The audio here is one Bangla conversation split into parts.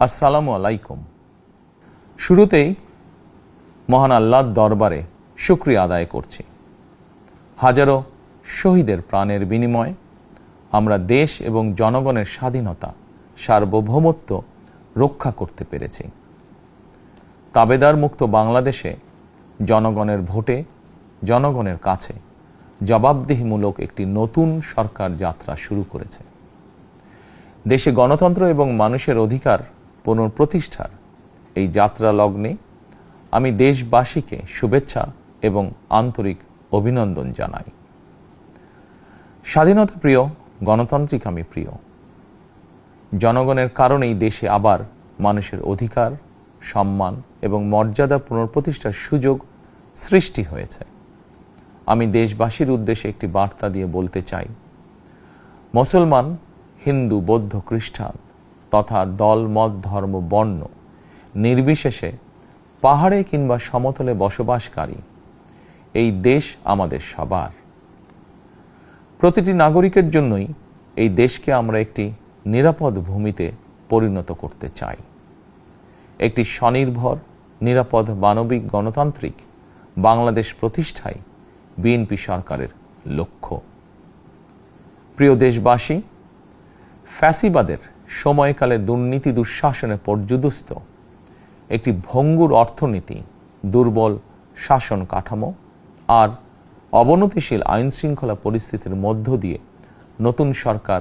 আসসালামু আলাইকুম। শুরুতেই মহান আল্লাহর দরবারে শুকরিয়া আদায় করছি। হাজারো শহীদের প্রাণের বিনিময়ে আমরা দেশ এবং জনগণের স্বাধীনতা, সার্বভৌমত্ব রক্ষা করতে পেরেছি। তাবেদার মুক্ত বাংলাদেশে জনগণের ভোটে জনগণের কাছে জবাবদিহিমূলক একটি নতুন সরকার যাত্রা শুরু করেছে। দেশে গণতন্ত্র এবং মানুষের অধিকার পুনঃপ্রতিষ্ঠার এই যাত্রা লগ্নে আমি দেশবাসীকে শুভেচ্ছা এবং আন্তরিক অভিনন্দন জানাই। স্বাধীনতা প্রিয়, গণতান্ত্রিক আমি প্রিয়। জনগণের কারণেই দেশে আবার মানুষের অধিকার, সম্মান এবং মর্যাদা পুনঃপ্রতিষ্ঠার সুযোগ সৃষ্টি হয়েছে। আমি দেশবাসীর উদ্দেশ্যে একটি বার্তা দিয়ে বলতে চাই, মুসলমান, হিন্দু, বৌদ্ধ, খ্রিস্টান তথা দল, মত, ধর্ম, বর্ণ নির্বিশেষে পাহাড়ে কিংবা সমতলে বসবাসকারী এই দেশ আমাদের সবার। প্রতিটি নাগরিকের জন্যই এই দেশকে আমরা একটি নিরাপদ ভূমিতে পরিণত করতে চাই। একটি স্বনির্ভর, নিরাপদ, মানবিক, গণতান্ত্রিক বাংলাদেশ প্রতিষ্ঠাই বিএনপি সরকারের লক্ষ্য। প্রিয় দেশবাসী, ফ্যাসিবাদের সময়কালে দুর্নীতি, দুঃশাসনে পর্যুদস্ত একটি ভঙ্গুর অর্থনীতি, দুর্বল শাসন কাঠামো আর অবনতিশীল আইন শৃঙ্খলা পরিস্থিতির মধ্য দিয়ে নতুন সরকার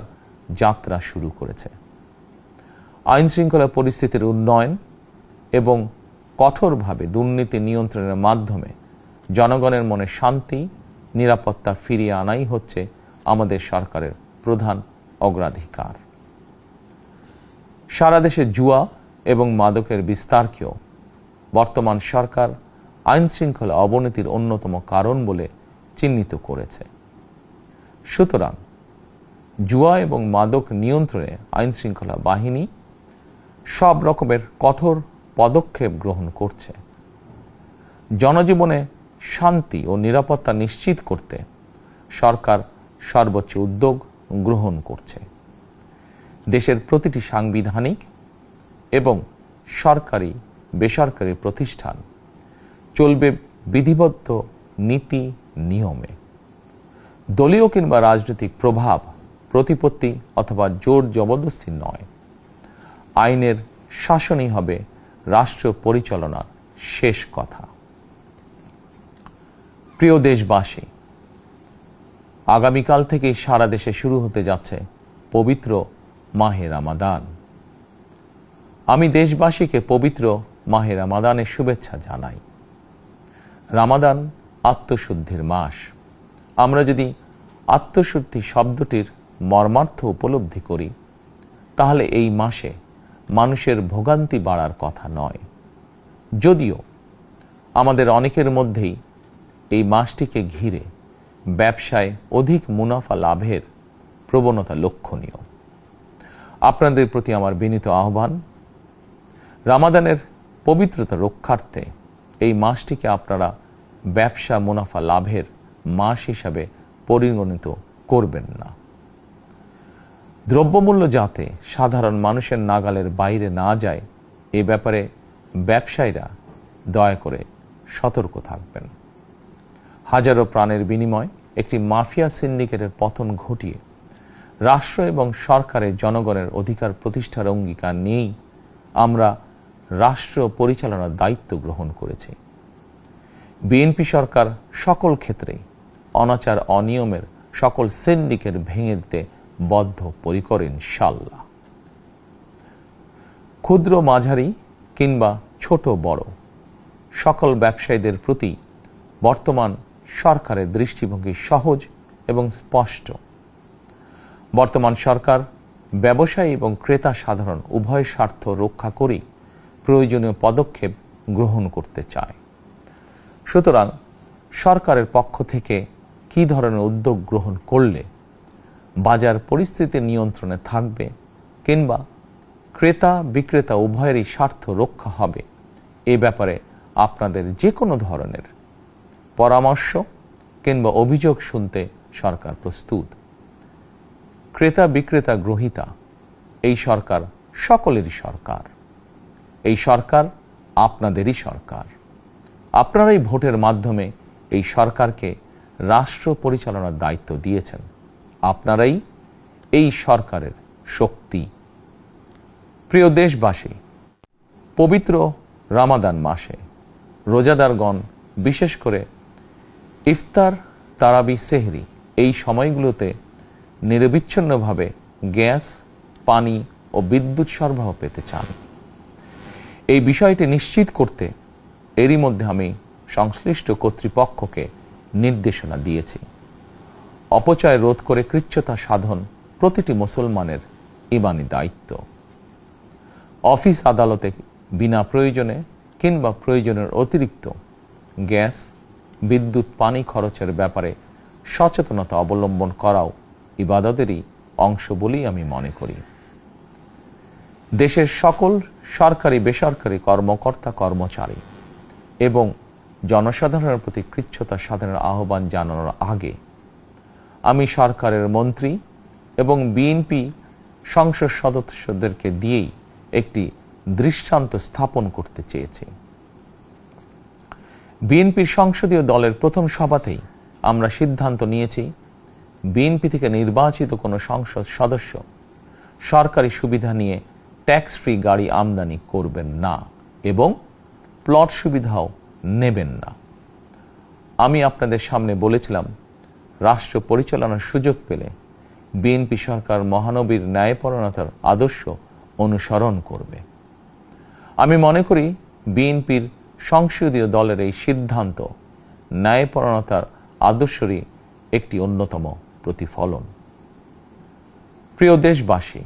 যাত্রা শুরু করেছে। আইন শৃঙ্খলা পরিস্থিতির উন্নয়ন এবং কঠোরভাবে দুর্নীতি নিয়ন্ত্রণের মাধ্যমে জনগণের মনে শান্তি, নিরাপত্তা ফিরিয়ে আনাই হচ্ছে আমাদের সরকারের প্রধান অগ্রাধিকার। সারা দেশে জুয়া এবং মাদকের বিস্তারকেও বর্তমান সরকার আইন শৃঙ্খলা অবনতির অন্যতম কারণ বলে চিহ্নিত করেছে। সুতরাং জুয়া এবং মাদক নিয়ন্ত্রণে আইন শৃঙ্খলা বাহিনী সব রকমের কঠোর পদক্ষেপ গ্রহণ করছে। জনজীবনে শান্তি ও নিরাপত্তা নিশ্চিত করতে সরকার সর্বোচ্চ উদ্যোগ গ্রহণ করছে। দেশের প্রতিটি সাংবিধানিক এবং সরকারি বেসরকারি প্রতিষ্ঠান চলবে বিধিবদ্ধ নীতি নিয়মে। দলীয় কিংবা রাজনৈতিক প্রভাব, প্রতিপত্তি অথবা জোর জবরদস্তি নয়। আইনের শাসনই হবে রাষ্ট্র পরিচালনার শেষ কথা। প্রিয় দেশবাসী, আগামীকাল থেকে সারা দেশে শুরু হতে যাচ্ছে পবিত্র মাহে রমাদান। আমি দেশবাসীকে পবিত্র মাহে রমাদানের শুভেচ্ছা জানাই। রমাদান আত্মশুদ্ধির মাস। আমরা যদি আত্মশুদ্ধি শব্দটির মর্মার্থ উপলব্ধি করি, তাহলে এই মাসে মানুষের ভোগান্তি বাড়ার কথা নয়। যদিও আমাদের অনেকের মধ্যেই এই মাসটিকে ঘিরে ব্যবসায় অধিক মুনাফা লাভের প্রবণতা লক্ষণীয়। আপনাদের প্রতি আমার বিনীত আহ্বান, রমাদানের পবিত্রতা রক্ষার্থে এই মাসটিকে আপনারা ব্যবসা মুনাফা লাভের মাস হিসাবে পরিগণিত করবেন না। দ্রব্যমূল্য যাতে সাধারণ মানুষের নাগালের বাইরে না যায়, এ ব্যাপারে ব্যবসায়ীরা দয়া করে সতর্ক থাকবেন। হাজারো প্রাণের বিনিময়ে একটি মাফিয়া সিন্ডিকেটের পতন ঘটিয়ে রাষ্ট্র এবং সরকারের জনগণের অধিকার প্রতিষ্ঠার অঙ্গীকার নিয়েই আমরা রাষ্ট্র পরিচালনার দায়িত্ব গ্রহণ করেছি। বিএনপি সরকার সকল ক্ষেত্রেই অনাচার, অনিয়মের সকল সিন্ডিকেট ভেঙে দিতে বদ্ধপরিকর ইনশাআল্লাহ। ক্ষুদ্র, মাঝারি কিংবা ছোট বড় সকল ব্যবসায়ীদের প্রতি বর্তমান সরকারের দৃষ্টিভঙ্গি সহজ এবং স্পষ্ট। বর্তমান সরকার ব্যবসায়ী এবং ক্রেতা সাধারণ উভয় স্বার্থ রক্ষা করেই প্রয়োজনীয় পদক্ষেপ গ্রহণ করতে চায়। সুতরাং সরকারের পক্ষ থেকে কী ধরনের উদ্যোগ গ্রহণ করলে বাজার পরিস্থিতি নিয়ন্ত্রণে থাকবে কিংবা ক্রেতা বিক্রেতা উভয়েরই স্বার্থ রক্ষা হবে, এ ব্যাপারে আপনাদের যে কোনো ধরনের পরামর্শ কিংবা অভিযোগ শুনতে সরকার প্রস্তুত। ক্রেতা বিক্রেতা গ্রহীতা এই সরকার সকলেরই সরকার। এই সরকার আপনাদেরই সরকার। আপনারাই ভোটের মাধ্যমে এই সরকারকে রাষ্ট্র পরিচালনার দায়িত্ব দিয়েছেন। আপনারাই এই সরকারের শক্তি। প্রিয় দেশবাসী, পবিত্র রমাদান মাসে রোজাদারগণ বিশেষ করে ইফতার, তারাবি, সেহরি এই সময়গুলোতে নিরবিচ্ছিন্নভাবে গ্যাস, পানি ও বিদ্যুৎ সরবরাহ পেতে চান। এই বিষয়টি নিশ্চিত করতে এরই মধ্যে আমি সংশ্লিষ্ট কর্তৃপক্ষকে নির্দেশনা দিয়েছি। অপচয় রোধ করে কৃচ্ছতা সাধন প্রতিটি মুসলমানের ঈমানি দায়িত্ব। অফিস আদালতে বিনা প্রয়োজনে কিংবা প্রয়োজনের অতিরিক্ত গ্যাস, বিদ্যুৎ, পানি খরচের ব্যাপারে সচেতনতা অবলম্বন করাও ইবাদতেরই অংশ বলেই আমি মনে করি। দেশের সকল সরকারি, বেসরকারি কর্মকর্তা, কর্মচারী এবং জনসাধারণের প্রতি কৃচ্ছতা সাধনের আহ্বান জানানোর আগে আমি সরকারের মন্ত্রী এবং বিএনপি সংসদ সদস্যদেরকে দিয়েই একটি দৃষ্টান্ত স্থাপন করতে চেয়েছি। বিএনপির সংসদীয় দলের প্রথম সভাতেই আমরা সিদ্ধান্ত নিয়েছি, বিএনপি থেকে নির্বাচিত কোনো সংসদ সদস্য সরকারি সুবিধা নিয়ে ট্যাক্স ফ্রি গাড়ি আমদানি করবেন না এবং প্লট সুবিধাও নেবেন না। আমি আপনাদের সামনে বলেছিলাম, রাষ্ট্র পরিচালনার সুযোগ পেলে বিএনপি সরকার মহানবীর ন্যায়পরায়ণতার আদর্শ অনুসরণ করবে। আমি মনে করি বিএনপির সংসদীয় দলের এই সিদ্ধান্ত ন্যায়পরায়ণতার আদর্শেরই একটি অন্যতম প্রতিফলন। প্রিয় দেশবাসী,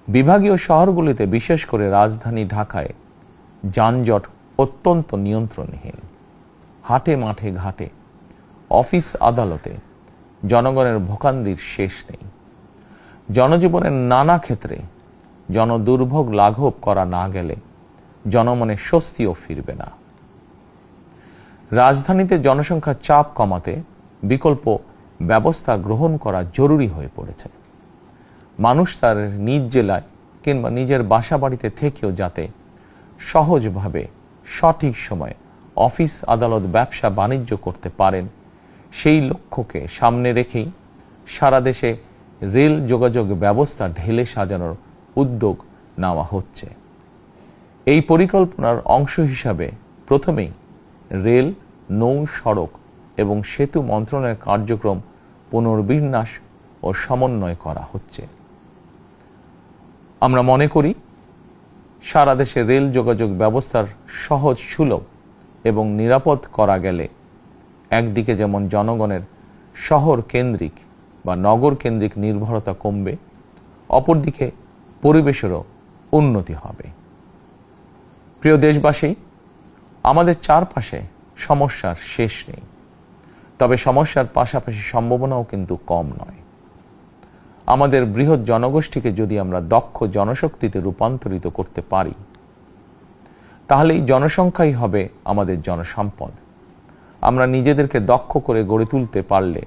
বিভাগীয় শহরগুলিতে বিশেষ করে রাজধানী ঢাকায় যানজট অত্যন্ত নিয়ন্ত্রণহীন। হাটে, মাঠে, ঘাটে, অফিস, আদালতে জনগণের ভোগান্তির শেষ নেই। জনজীবনের নানা ক্ষেত্রে জনদুর্ভোগ লাঘব করা না গেলে জনমনে স্বস্তিও ফিরবে না। রাজধানীতে জনসংখ্যার চাপ কমাতে বিকল্প ব্যবস্থা গ্রহণ করা জরুরি হয়ে পড়েছে। মানুষ তার নিজ জেলায় কিংবা নিজের বাসা বাড়িতে থেকেও যাতে সহজভাবে সঠিক সময়ে অফিস, আদালত, ব্যবসা বাণিজ্য করতে পারেন, সেই লক্ষ্যকে সামনে রেখেই সারা দেশে রেল যোগাযোগ ব্যবস্থা ঢেলে সাজানোর উদ্যোগ নেওয়া হচ্ছে। এই পরিকল্পনার অংশ হিসাবে প্রথমেই রেল, নৌ, সড়ক এবং সেতু মন্ত্রণালয়ের কার্যক্রম পুনর্বিন্যাস ও সমন্বয় করা হচ্ছে। আমরা মনে করি সারা দেশে রেল যোগাযোগ ব্যবস্থার সহজ, সুলভ এবং নিরাপদ করা গেলে একদিকে যেমন জনগণের শহর কেন্দ্রিক বা নগর কেন্দ্রিক নির্ভরতা কমবে, অপরদিকে পরিবেশেরও উন্নতি হবে। প্রিয় দেশবাসী, আমাদের চারপাশে সমস্যার শেষ নেই, তবে সমস্যার পাশাপাশি সম্ভাবনাও কিন্তু কম নয়। আমাদের বৃহৎ জনগোষ্ঠীকে যদি আমরা দক্ষ জনশক্তিতে রূপান্তরিত করতে পারি, তাহলে এই জনসংখ্যাই হবে আমাদের জনসম্পদ। আমরা নিজেদেরকে দক্ষ করে গড়ে তুলতে পারলে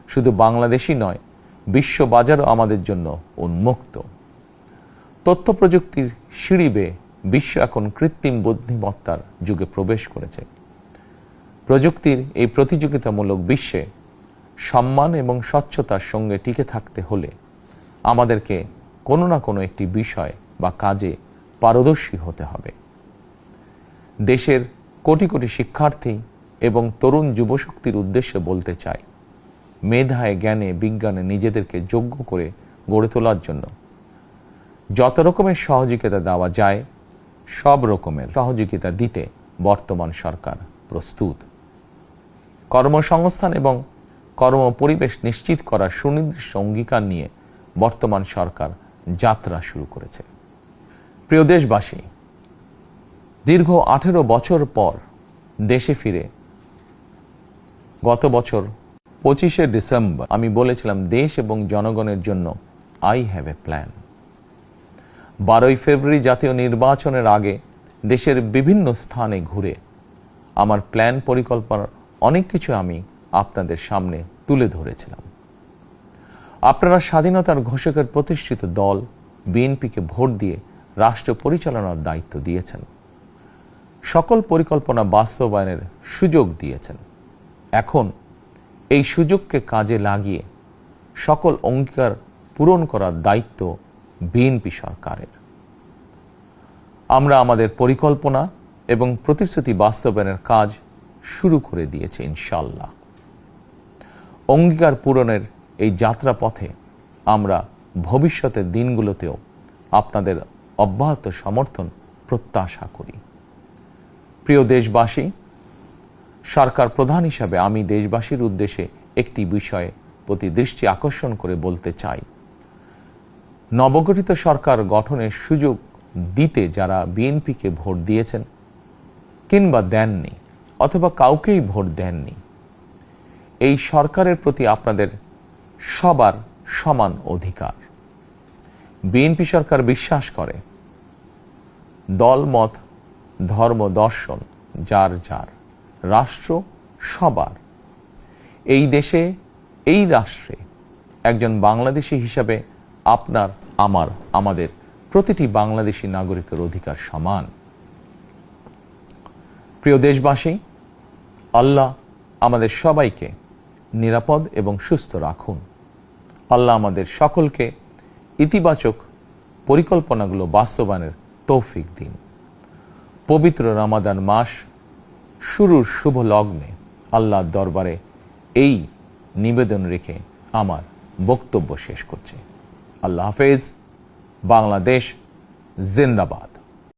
শুধু বাংলাদেশই নয়, বিশ্ব বাজারও আমাদের জন্য উন্মুক্ত। তথ্য প্রযুক্তির সিঁড়ি বেয়ে বিশ্ব এখন কৃত্রিম বুদ্ধিমত্তার যুগে প্রবেশ করেছে। প্রযুক্তির এই প্রতিযোগিতামূলক বিশ্বে সম্মান এবং স্বচ্ছতার সঙ্গে টিকে থাকতে হলে আমাদেরকে কোনো না কোনো একটি বিষয় বা কাজে পারদর্শী হতে হবে। দেশের কোটি কোটি শিক্ষার্থী এবং তরুণ যুবশক্তির উদ্দেশ্যে বলতে চাই, মেধায়, জ্ঞানে, বিজ্ঞানে নিজেদেরকে যোগ্য করে গড়ে তোলার জন্য যত রকমের সহযোগিতা দেওয়া যায়, সব রকমের সহযোগিতা দিতে বর্তমান সরকার প্রস্তুত। কর্মসংস্থান এবং কর্মপরিবেশ নিশ্চিত করার সুনির্দিষ্ট অঙ্গীকার নিয়ে বর্তমান সরকার যাত্রা শুরু করেছে। প্রিয় দেশবাসী, দীর্ঘ 18 বছর পর দেশে ফিরে গত বছর 25শে ডিসেম্বর আমি বলেছিলাম, দেশ এবং জনগণের জন্য আই হ্যাভ এ প্ল্যান। 12ই ফেব্রুয়ারি জাতীয় নির্বাচনের আগে দেশের বিভিন্ন স্থানে ঘুরে আমার প্ল্যান, পরিকল্পনার অনেক কিছু আমি আপনাদের সামনে তুলে ধরেছিলাম। আপনারা স্বাধীনতার ঘোষকের প্রতিষ্ঠিত দল বিএনপিকে ভোট দিয়ে রাষ্ট্র পরিচালনার দায়িত্ব দিয়েছেন, সকল পরিকল্পনা বাস্তবায়নের সুযোগ দিয়েছেন। এখন এই সুযোগকে কাজে লাগিয়ে সকল অঙ্গীকার পূরণ করার দায়িত্ব বিএনপি সরকারের। আমরা আমাদের পরিকল্পনা এবং প্রতিশ্রুতি বাস্তবায়নের কাজ শুরু করে দিয়েছি ইনশাআল্লাহ। অঙ্গীকার পূরণের এই যাত্রাপথে আমরা ভবিষ্যতের দিনগুলোতেও আপনাদের অব্যাহত সমর্থন প্রত্যাশা করি। প্রিয় দেশবাসী, সরকার প্রধান হিসাবে আমি দেশবাসীর উদ্দেশ্যে একটি বিষয়ে প্রতি দৃষ্টি আকর্ষণ করে বলতে চাই। নবগঠিত সরকার গঠনের সুযোগ দিতে যারা বিএনপিকে ভোট দিয়েছেন কিংবা দেননি অথবা কাউকেই ভোট দেননি, এই সরকারের প্রতি আপনাদের সবার সমান অধিকার। বিএনপি সরকার বিশ্বাস করে দল, মত, ধর্ম, দর্শন যার যার, রাষ্ট্র সবার। এই দেশে, এই রাষ্ট্রে একজন বাংলাদেশী হিসাবে আপনার, আমার, আমাদের প্রতিটি বাংলাদেশী নাগরিকের অধিকার সমান। প্রিয় দেশবাসী, আল্লাহ আমাদের সবাইকে নিরাপদ এবং সুস্থ রাখুন। আল্লাহ আমাদের সকলকে ইতিবাচক পরিকল্পনাগুলো বাস্তবায়নের তৌফিক দিন। পবিত্র রমাদান মাস শুরুর শুভ লগ্নে আল্লাহর দরবারে এই নিবেদন রেখে আমার বক্তব্য শেষ করছি। আল্লাহ হাফেজ। বাংলাদেশ জিন্দাবাদ।